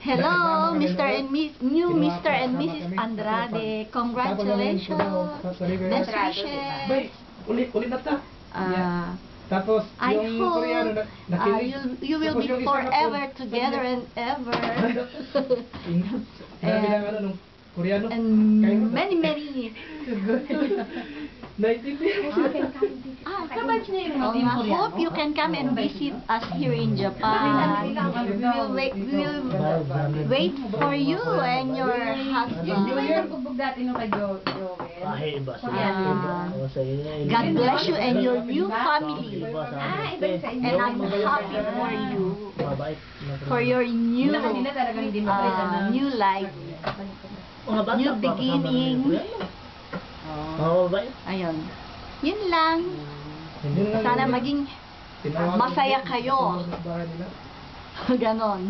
Hello, Mr. and Miss, new Mr. and Mrs. Andrade. Congratulations. Best wishes. Bay, ulit na ta. Tapos, I yung hope Koreano na nakinig. you will Tapos be yung isa forever na po, together and ever. Sabi lang ano nung Koreano. And many. Naintindihan mo siya. I hope you can come and visit us here in Japan. We will wait for you and your husband. God bless you and your new family. And I'm happy for you. For your new life. New beginning. Ayun. Yun lang. Sana maging masaya kayo. Ganon.